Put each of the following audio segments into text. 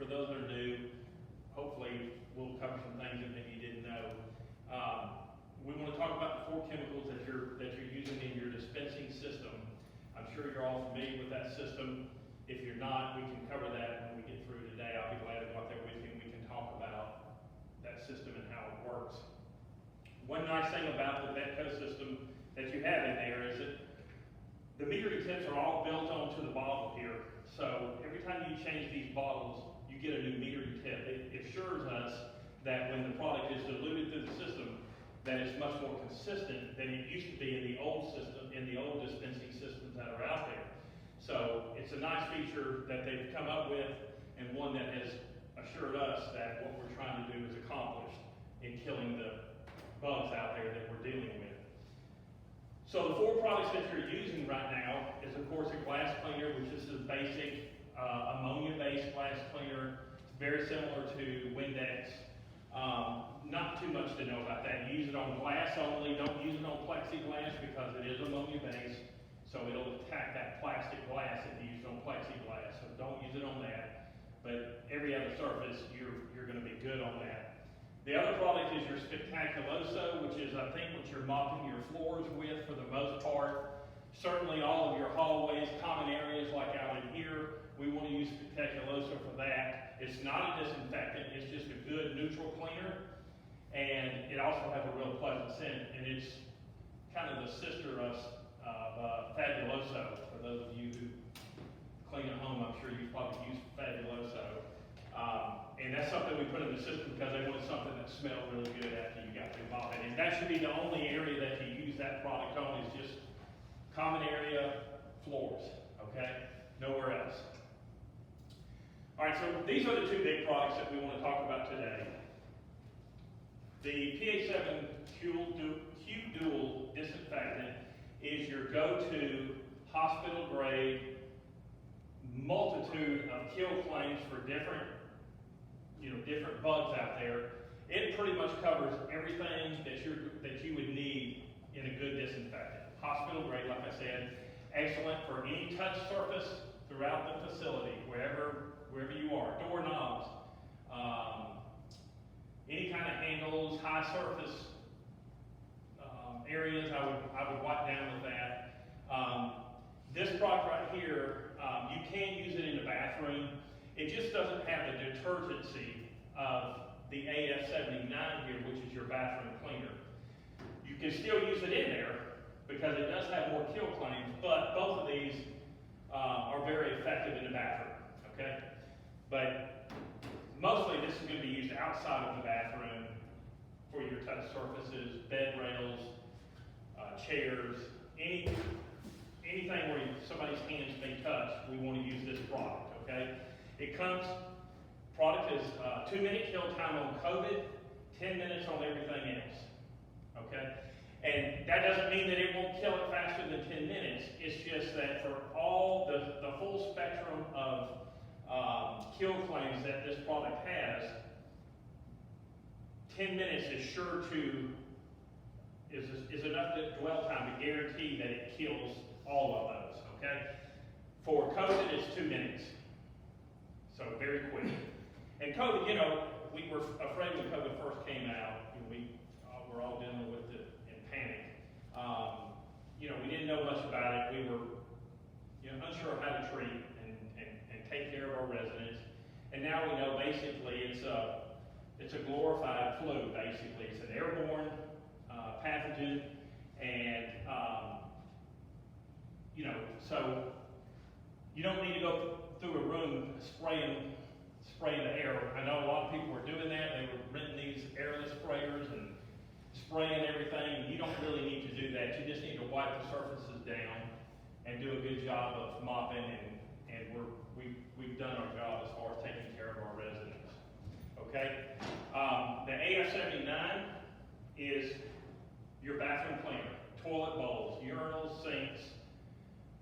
for those that are new, hopefully we'll cover some things that maybe you didn't know. We want to talk about the 4 chemicals that you're using in your dispensing system. I'm sure you're all familiar with that system. If you're not, we can cover that when we get through today. I'll be glad to go out there with you and we can talk about that system and how it works. One nice thing about the Vetco system that you have in there is that the metering tips are all built onto the bottle here. So every time you change these bottles, you get a new metering tip. It assures us that when the product is diluted through the system, that it's much more consistent than it used to be in the old system, in the old dispensing systems that are out there. So it's a nice feature that they've come up with, and one that has assured us that what we're trying to do is accomplished in killing the bugs out there that we're dealing with. So the 4 products that you're using right now is, of course, a glass cleaner, which is a basic ammonia-based glass cleaner. It's very similar to Windex. Not too much to know about that. Use it on glass only. Don't use it on plexiglass because it is ammonia-based. So it'll attack that plastic glass if you use it on plexiglass. So don't use it on that. But every other surface, you're going to be good on that. The other product is your Spectaculoso, which is, I think, what you're mopping your floors with for the most part. Certainly all of your hallways, common areas like out in here, we want to use Spectaculoso for that. It's not a disinfectant, it's just a good neutral cleaner. And it also has a real pleasant scent, and it's kind of the sister of Fabuloso. For those of you who clean at home, I'm sure you've probably used Fabuloso. And that's something we put in the system because they wanted something that smelled really good after you got through mopping. And that should be the only area that you use that product on, is just common area floors, okay? Nowhere else. All right, so these are the 2 big products that we want to talk about today. The PA7 Q-Dual disinfectant is your go-to hospital-grade multitude of kill claims for different bugs out there. It pretty much covers everything that you would need in a good disinfectant. Hospital grade, like I said, excellent for any touch surface throughout the facility, wherever you are. Doorknobs, any kind of handles, high surface areas, I would wipe down with that. This product right here, you can use it in the bathroom. It just doesn't have the detergency of the AF79 here, which is your bathroom cleaner. You can still use it in there because it does have more kill claims, but both of these are very effective in the bathroom, okay? But mostly this is going to be used outside of the bathroom for your touch surfaces, bed rails, chairs, anything where somebody's hands may touch, we want to use this product, okay? Product is 2-minute kill time on COVID, 10 minutes on everything else, okay? And that doesn't mean that it won't kill it faster than 10 minutes. It's just that for all the full spectrum of kill claims that this product has, 10 minutes is enough dwell time to guarantee that it kills all of those, okay? For COVID, it's 2 minutes. So very quick. And COVID, we were afraid when COVID first came out, we were all dealing with it in panic. We didn't know much about it. We were unsure how to treat and take care of our residents. And now we know basically it's a glorified flu, basically. It's an airborne pathogen, and so you don't need to go through a room spraying the air. I know a lot of people were doing that. They were renting these airless sprayers and spraying everything, and you don't really need to do that. You just need to wipe the surfaces down and do a good job of mopping, and we've done our job as far as taking care of our residents. Okay? The AF79 is your bathroom cleaner, toilet bowls, urinals, sinks,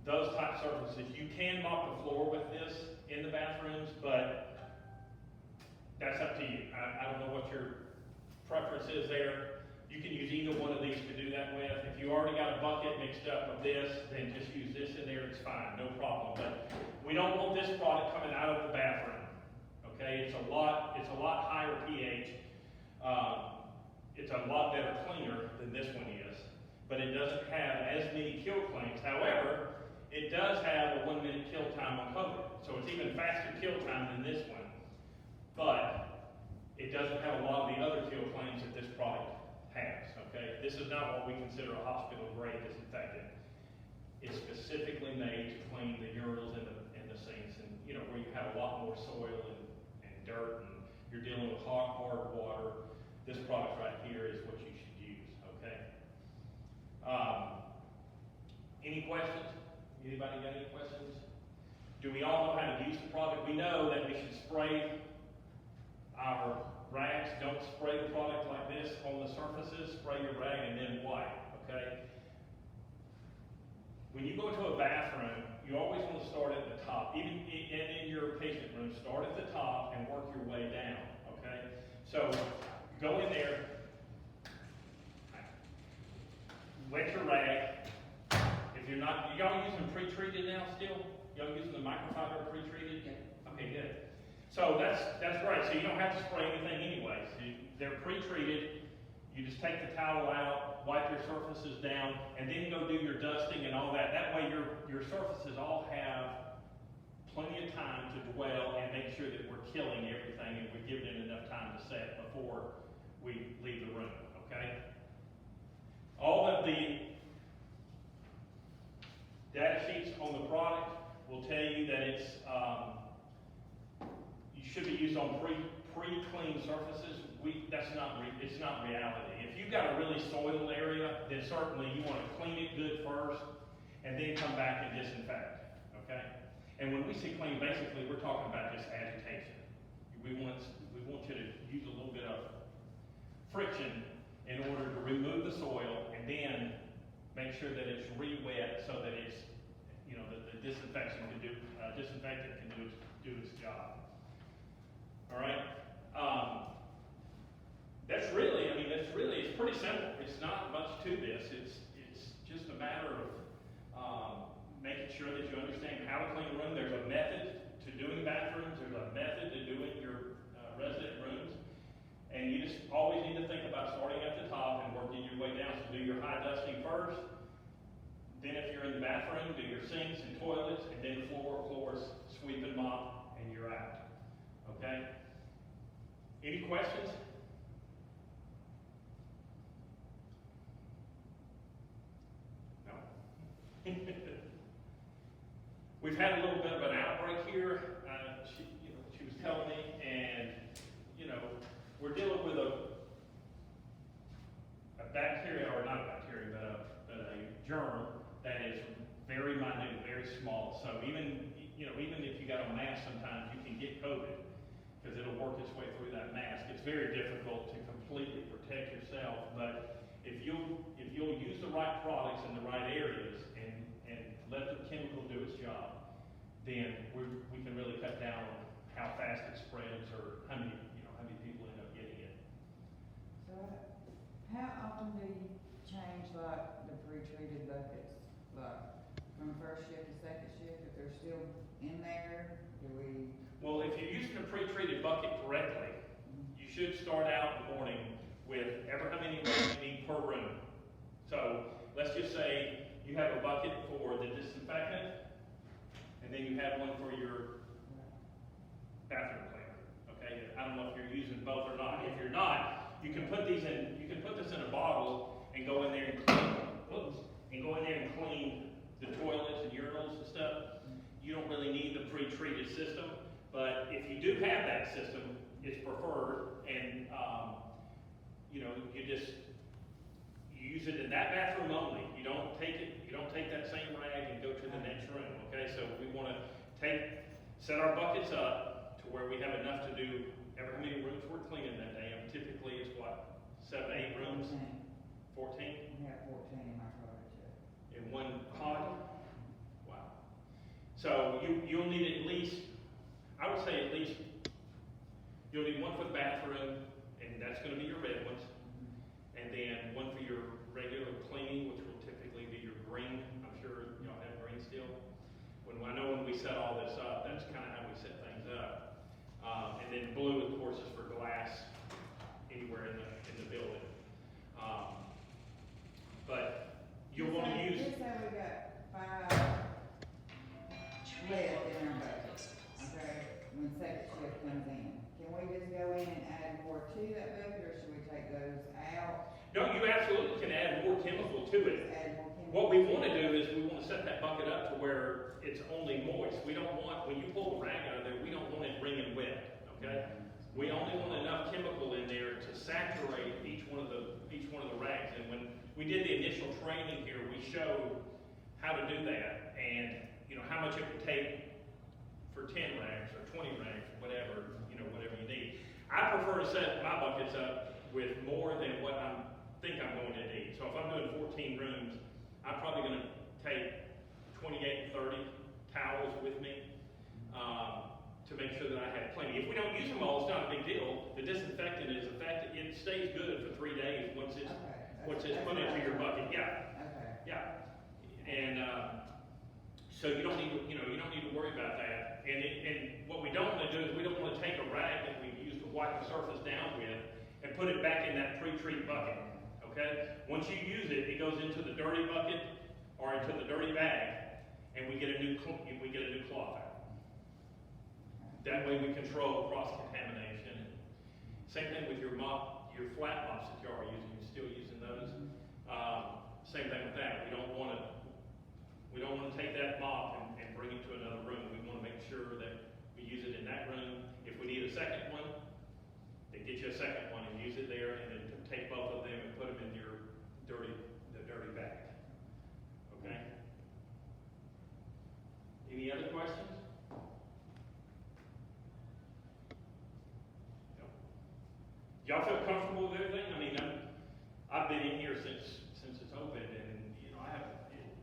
those type surfaces. You can mop the floor with this in the bathrooms, but that's up to you. I don't know what your preference is there. You can use either one of these to do that with. If you already got a bucket mixed up of this, then just use this in there, it's fine, no problem. But we don't want this product coming out of the bathroom, okay? okay? It's a lot higher pH. It's a lot better cleaner than this one is, but it doesn't have as many kill claims. However, it does have a 1 minute kill time on COVID, so it's even faster kill time than this one, but it doesn't have a lot of the other kill claims that this product has, okay? This is not what we consider a hospital grade disinfectant. It's specifically made to clean the urinals and the sinks, and you know, where you have a lot more soil and dirt, and you're dealing with hard water. This product right here is what you should use, okay? Any questions? Anybody got any questions? Do we all know how to use the product? We know that we should spray our rags. Don't spray the product like this on the surfaces. Spray your rag and then wipe, okay? When you go into a bathroom, you always want to start at the top. Even in your patient room, start at the top and work your way down, okay? So go in there, wet your rag. If you're not, y'all using pre-treated now still? Y'all using the microfiber pre-treated? Yeah. Okay, good. So that's great. So you don't have to spray anything anyway. So they're pre-treated. You just take the towel out, wipe your surfaces down, and then go do your dusting and all that. That way your surfaces all have plenty of time to dwell and make sure that we're killing everything and we're giving it enough time to set before we leave the room, okay? All of the data sheets on the product will tell you that it's you should be used on pre-cleaned surfaces. It's not reality. If you've got a really soiled area, then certainly you want to clean it good first and then come back and disinfect, okay? And when we say clean, basically we're talking about just agitation. We want you to use a little bit of friction in order to remove the soil and then make sure that it's re-wet so that it's, you know, that the disinfectant can do its job. All right. It's pretty simple. It's not much to this. It's just a matter of making sure that you understand how to clean a room. There's a method to doing bathrooms. There's a method to doing your resident rooms. And you just always need to think about starting at the top and working your way down. So do your high dusting first. Then if you're in the bathroom, do your sinks and toilets, and then floors, sweep and mop, and you're out. Okay? Any questions? No? We've had a little bit of an outbreak here. She was telling me, and we're dealing with a bacteria, or not a bacteria, but a germ that is very minute, very small. So even if you got a mask, sometimes you can get COVID because it'll work its way through that mask. It's very difficult to completely protect yourself, but if you'll use the right products in the right areas and let the chemical do its job, then we can really cut down on how fast it spreads or how many people end up getting it. So how often do you change like the pre-treated buckets? Like from first shift to second shift, if they're still in there, do we? Well, if you're using a pre-treated bucket correctly, you should start out in the morning with how many runs you need per room. So let's just say you have a bucket for the disinfectant, and then you have one for your bathroom cleaner. Okay, I don't know if you're using both or not. If you're not, you can put these in. You can put this in a bottle and go in there and clean the toilets and urinals and stuff. You don't really need the pre-treated system, but if you do have that system, it's preferred, and you use it in that bathroom only. You don't take that same rag and go to the next room. Okay, so we want to set our buckets up to where we have enough to do how many rooms we're cleaning that day. And typically it's what, 7, 8 rooms? 14? We have 14 in my cottage, yeah. In one pod? Wow. So you'll need at least, I would say at least, you'll need one for the bathroom, and that's going to be your red ones. And then one for your regular cleaning, which will typically be your green. I'm sure y'all have green still. I know when we set all this up, that's kind of how we set things up. And then blue, of course, is for glass anywhere in the building. But you'll want to use. Just say we got 5 left in our budget, okay, when second shift comes in. Can we just go in and add more to that bucket, or should we take those out? No, you absolutely can add more chemical to it. Just add more chemicals? What we want to do is we want to set that bucket up to where it's only moist. We don't want, when you pull the rag out of there, we don't want it wringing wet, okay? We only want enough chemical in there to saturate each one of the rags. And when we did the initial training here, we showed how to do that and, you know, how much it would take for 10 rags or 20 rags, whatever, you know, whatever you need. I prefer to set my buckets up with more than what I think I'm going to need. So if I'm doing 14 rooms, I'm probably going to take 28, 30 towels with me to make sure that I have plenty. If we don't use them all, it's not a big deal. The disinfectant is effective. It stays good for 3 days once it's put into your bucket. Yeah. Okay. Yeah. And so you don't need to worry about that. And what we don't want to do is we don't want to take a rag that we've used to wipe the surface down with and put it back in that pre-treat bucket. Okay? Once you use it, it goes into the dirty bucket or into the dirty bag, and we get a new cloth out. That way we control cross-contamination. Same thing with your mop, your flat mops that you are using. You're still using those. Same thing with that. We don't want to take that mop and bring it to another room. We want to make sure that we use it in that room. If we need a second one, then get you a second one and use it there, and then take both of them and put them in your dirty bag. Okay? Any other questions? Y'all feel comfortable with everything? I mean, I've been in here since it's opened, and you know,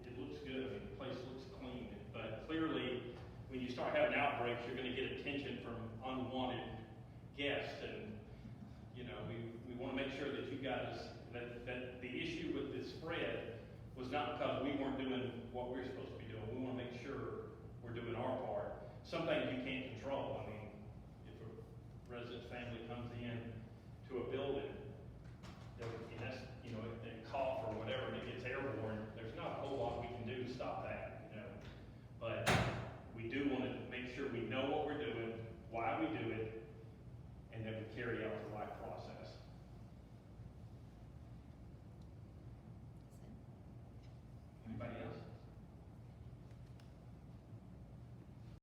it looks good. I mean, the place looks clean. But clearly, when you start having outbreaks, you're going to get attention from unwanted guests, and you know, we want to make sure that you guys that the issue with the spread was not because we weren't doing what we're supposed to